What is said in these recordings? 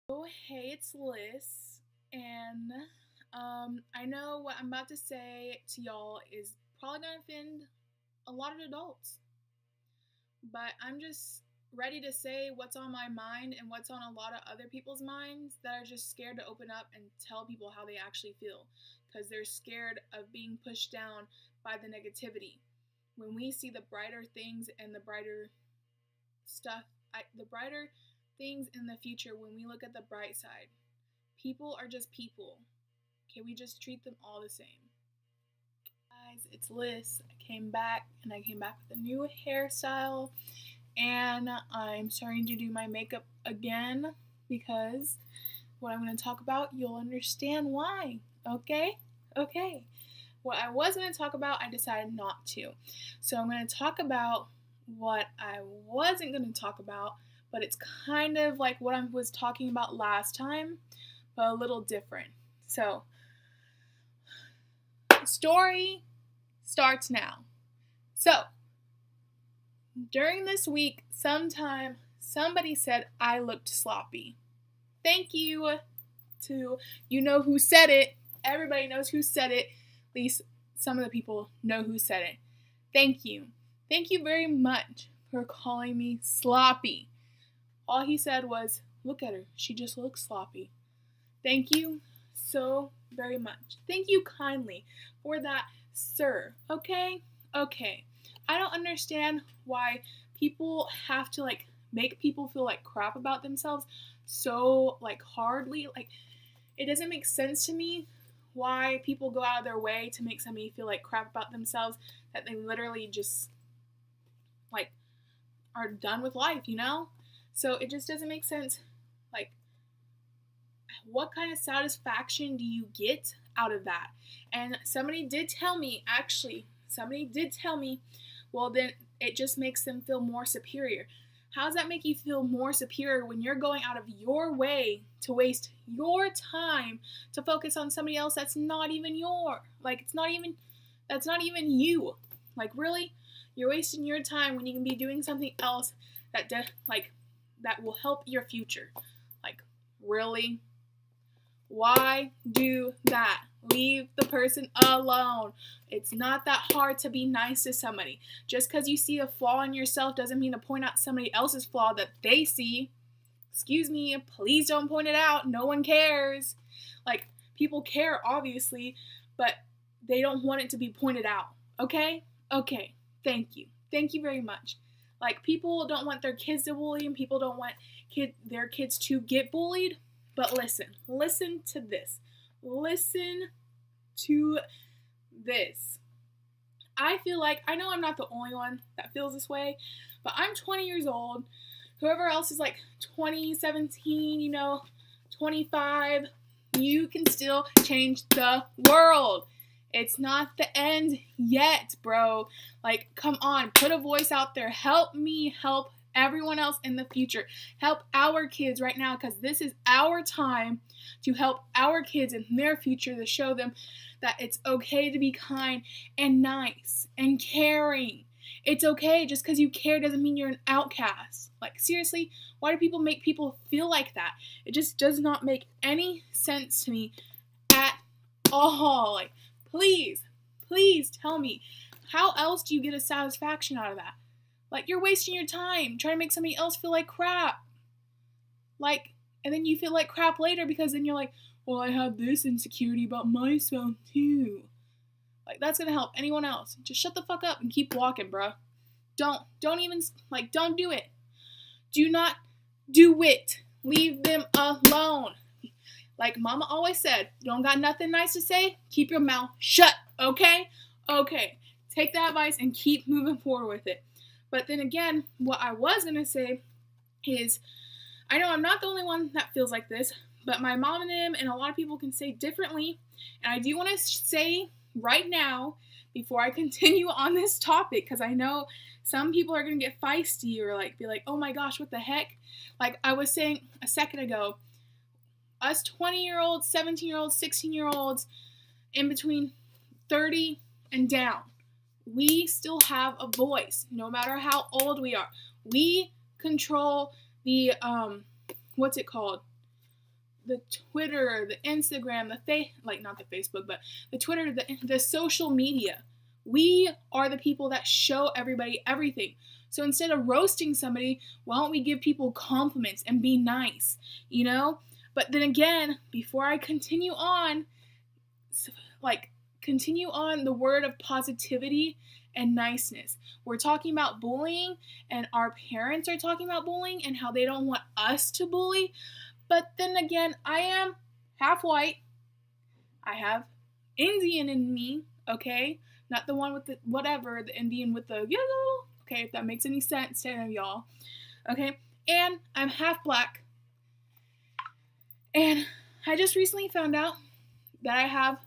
Oh, hey, it's Liz, and I know what I'm about to say to y'all is probably gonna offend a lot of adults, but I'm just ready to say what's on my mind and what's on a lot of other people's minds that are just scared to open up and tell people how they actually feel because they're scared of being pushed down by the negativity. When we see the brighter things and the brighter stuff, the brighter things in the future, when we look at the bright side, people are just people. Can we just treat them all the same? Guys, it's Liz. I came back with a new hairstyle and I'm starting to do my makeup again because what I'm going to talk about, you'll understand why. Okay? Okay. What I was going to talk about, I decided not to. So I'm going to talk about what I wasn't going to talk about, but it's kind of like what I was talking about last time, but a little different. So, the story starts now. So, during this week, sometime somebody said I looked sloppy. Thank you to you know who said it. Everybody knows who said it. At least some of the people know who said it. Thank you. Thank you very much for calling me sloppy. All he said was, look at her. She just looks sloppy. Thank you so very much. Thank you kindly for that, sir. Okay? Okay. I don't understand why people have to make people feel like crap about themselves so hardly. It doesn't make sense to me why people go out of their way to make somebody feel like crap about themselves that they literally just like are done with life, you know? So it just doesn't make sense. Like, what kind of satisfaction do you get out of that? And somebody did tell me, well, then it just makes them feel more superior. How does that make you feel more superior when you're going out of your way to waste your time to focus on somebody else that's not even that's not even you? Like, really? You're wasting your time when you can be doing something else that will help your future. Like, really? Why do that? Leave the person alone. It's not that hard to be nice to somebody. Just because you see a flaw in yourself doesn't mean to point out somebody else's flaw that they see. Excuse me, please don't point it out. No one cares. Like, people care, obviously, but they don't want it to be pointed out. Okay? Okay. Thank you. Thank you very much. Like, people don't want their kids to bully, and people don't want their kids to get bullied. But listen to this. Listen to this. I feel like, I know I'm not the only one that feels this way, but I'm 20 years old. Whoever else is like 20, 17, 25, you can still change the world. It's not the end yet, bro. Like, come on, put a voice out there. Help me help everyone else in the future. Help our kids right now, because this is our time to help our kids in their future, to show them that it's okay to be kind and nice and caring. It's okay. Just because you care doesn't mean you're an outcast. Like, seriously, why do people make people feel like that? It just does not make any sense to me at all. Like, please tell me, how else do you get a satisfaction out of that? Like, you're wasting your time trying to make somebody else feel like crap. Like, and then you feel like crap later because then you're like, well, I have this insecurity about myself too. Like, that's gonna help anyone else. Just shut the fuck up and keep walking, bruh. Don't even, don't do it. Do not do it. Leave them alone. Like mama always said, you don't got nothing nice to say? Keep your mouth shut, okay? Okay. Take that advice and keep moving forward with it. But then again, what I was going to say is, I know I'm not the only one that feels like this, but my mom and them and a lot of people can say differently. And I do want to say right now, before I continue on this topic, because I know some people are going to get feisty or be like, oh my gosh, what the heck? Like I was saying a second ago, us 20-year-olds, 17-year-olds, 16-year-olds, in between 30 and down, we still have a voice, no matter how old we are. We control the, what's it called? the Twitter, the Instagram, not the Facebook, but the Twitter, the social media. We are the people that show everybody everything. So instead of roasting somebody, why don't we give people compliments and be nice, you know? But then again, before I continue on the word of positivity and niceness. We're talking about bullying, and our parents are talking about bullying and how they don't want us to bully. But then again, I am half white. I have Indian in me, okay? Not the one with the the Indian with the yellow. Okay, if that makes any sense to any of y'all. Okay? And I'm half black. And I just recently found out that I have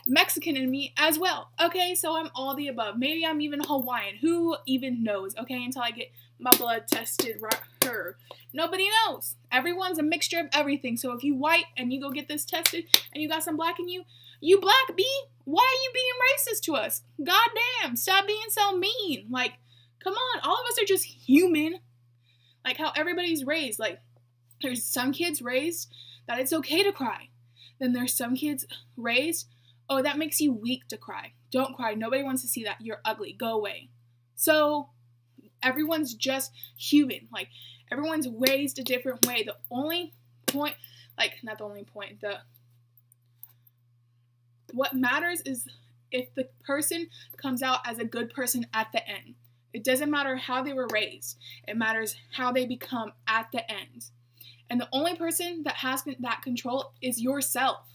Mexican in me as well. Okay, so I'm all the above. Maybe I'm even Hawaiian. Who even knows? Okay, until I get my blood tested right here. Nobody knows. Everyone's a mixture of everything. So if you white and you go get this tested and you got some black in you, you black B, why are you being racist to us? God damn, stop being so mean. Like, come on, all of us are just human. Like how everybody's raised. Like, there's some kids raised that it's okay to cry. Then there's some kids raised, oh, that makes you weak to cry. Don't cry. Nobody wants to see that. You're ugly. Go away. So everyone's just human. Like, everyone's raised a different way. The only point, not the only point, what matters is if the person comes out as a good person at the end. It doesn't matter how they were raised. It matters how they become at the end. And the only person that has that control is yourself.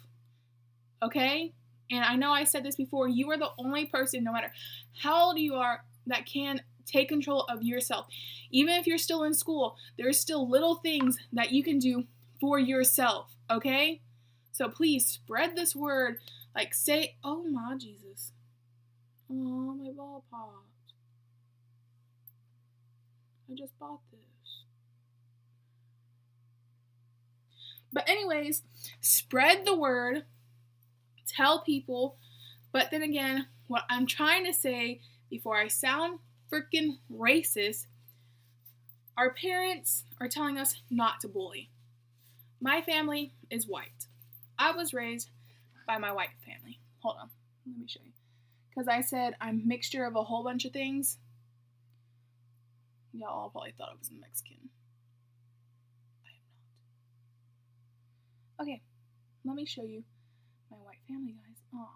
Okay? And I know I said this before, you are the only person, no matter how old you are, that can take control of yourself. Even if you're still in school, there's still little things that you can do for yourself, okay? So please spread this word, say, oh my Jesus. Oh, my ball popped. I just bought this. But anyways, spread the word. Tell people, but then again, what I'm trying to say before I sound freaking racist, our parents are telling us not to bully. My family is white. I was raised by my white family. Hold on, let me show you. Because I said I'm a mixture of a whole bunch of things. Y'all all probably thought I was Mexican. I am not. Okay, let me show you my white family, guys. Aww.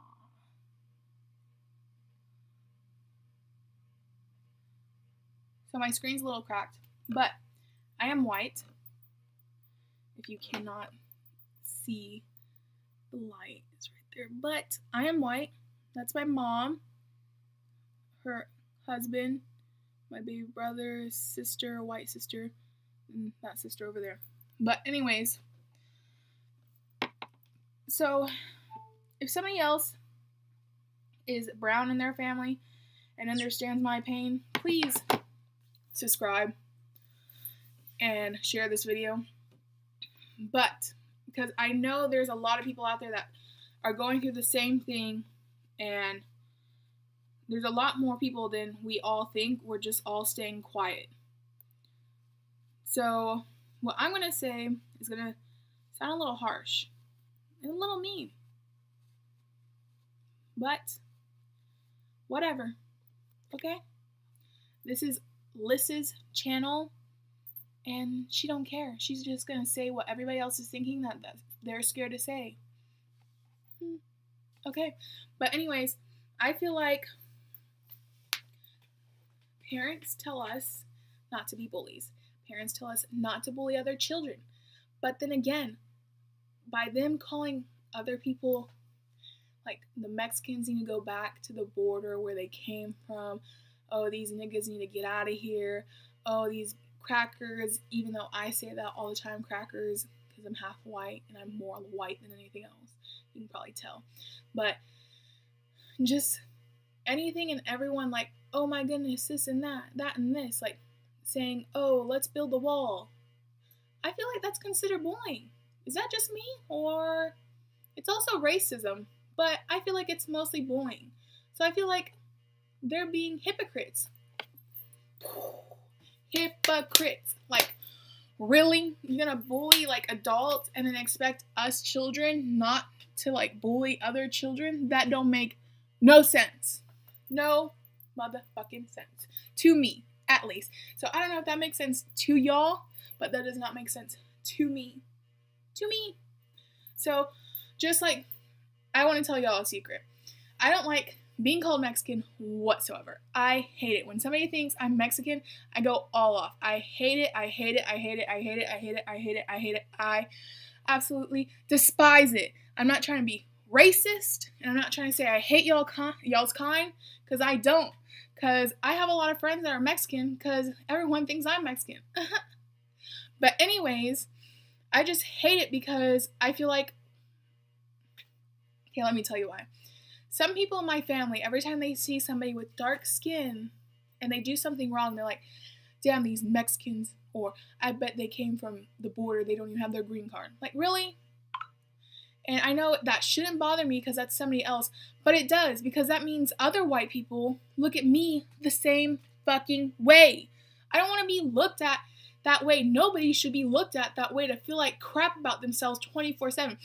So my screen's a little cracked, but I am white. If you cannot see, the light is right there. But I am white. That's my mom, her husband, my baby brother, sister, white sister, and that sister over there. But anyways, so if somebody else is brown in their family and understands my pain, please subscribe and share this video. But because I know there's a lot of people out there that are going through the same thing, and there's a lot more people than we all think. We're just all staying quiet. So what I'm going to say is going to sound a little harsh and a little mean. But whatever. Okay? This is Lys's channel, and she don't care. She's just going to say what everybody else is thinking that they're scared to say. Okay. But anyways, I feel like parents tell us not to be bullies. Parents tell us not to bully other children. But then again, by them calling other people, like the Mexicans need to go back to the border where they came from. Oh, these niggas need to get out of here. Oh, these crackers, even though I say that all the time, crackers, because I'm half white and I'm more white than anything else. You can probably tell. But just anything and everyone like, oh my goodness, this and that and this. Like saying, oh, let's build the wall. I feel like that's considered bullying. Is that just me? Or it's also racism, but I feel like it's mostly bullying. So I feel like they're being hypocrites. Hypocrites. Like, Really? You're gonna bully like adults and then expect us children not to like bully other children? That don't make no sense. No motherfucking sense. To me, at least. So I don't know if that makes sense to y'all, but that does not make sense to me. To me. So just like, I want to tell y'all a secret. I don't like being called Mexican whatsoever. I hate it. When somebody thinks I'm Mexican, I go all off. I hate it. I hate it. I hate it. I hate it. I hate it. I hate it. I hate it. I absolutely despise it. I'm not trying to be racist, and I'm not trying to say I hate y'all's kind, because I don't. Because I have a lot of friends that are Mexican, because everyone thinks I'm Mexican. But anyways, I just hate it because I feel like, okay, let me tell you why. Some people in my family, every time they see somebody with dark skin and they do something wrong, they're like, damn, these Mexicans, or I bet they came from the border, they don't even have their green card. Like, really? And I know that shouldn't bother me because that's somebody else, but it does, because that means other white people look at me the same fucking way. I don't want to be looked at that way. Nobody should be looked at that way, to feel like crap about themselves 24/7.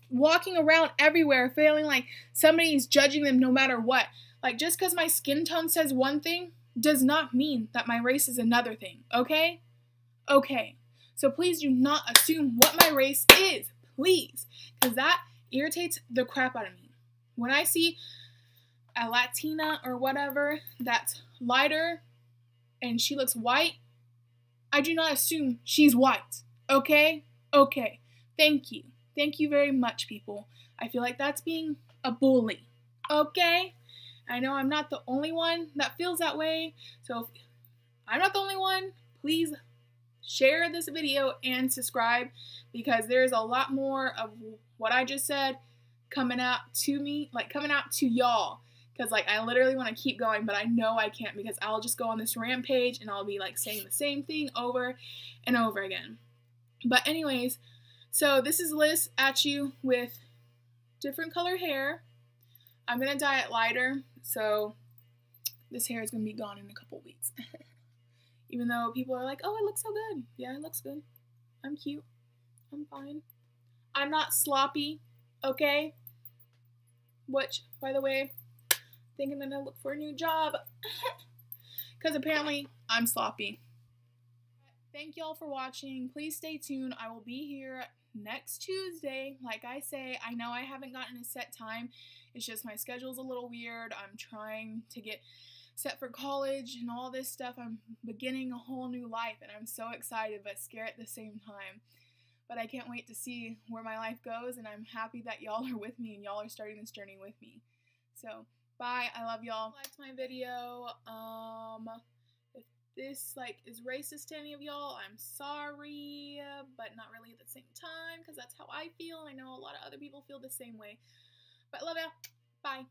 Walking around everywhere feeling like somebody's judging them no matter what. Like, just because my skin tone says one thing does not mean that my race is another thing, okay? Okay. So please do not assume what my race is, please, because that irritates the crap out of me. When I see a Latina or whatever that's lighter and she looks white, I do not assume she's white, okay? Okay. Thank you. Thank you very much, people. I feel like that's being a bully, okay? I know I'm not the only one that feels that way, so if I'm not the only one, please share this video and subscribe, because there's a lot more of what I just said coming out to me, like coming out to y'all, because like I literally want to keep going, but I know I can't, because I'll just go on this rampage and I'll be like saying the same thing over and over again. But anyways, so this is Liz at you with different color hair. I'm going to dye it lighter, so this hair is going to be gone in a couple weeks. Even though people are like, oh, it looks so good. Yeah, it looks good. I'm cute. I'm fine. I'm not sloppy, okay? Which, by the way, thinking I'm going to look for a new job. Because apparently I'm sloppy. Thank y'all for watching. Please stay tuned. I will be here next Tuesday. Like I say, I know I haven't gotten a set time. It's just my schedule's a little weird. I'm trying to get set for college and all this stuff. I'm beginning a whole new life, and I'm so excited but scared at the same time. But I can't wait to see where my life goes, and I'm happy that y'all are with me and y'all are starting this journey with me. So, bye. I love y'all. Liked my video. If this like is racist to any of y'all, I'm sorry, but not really at the same time, because that's how I feel, and I know a lot of other people feel the same way. But love y'all. Bye.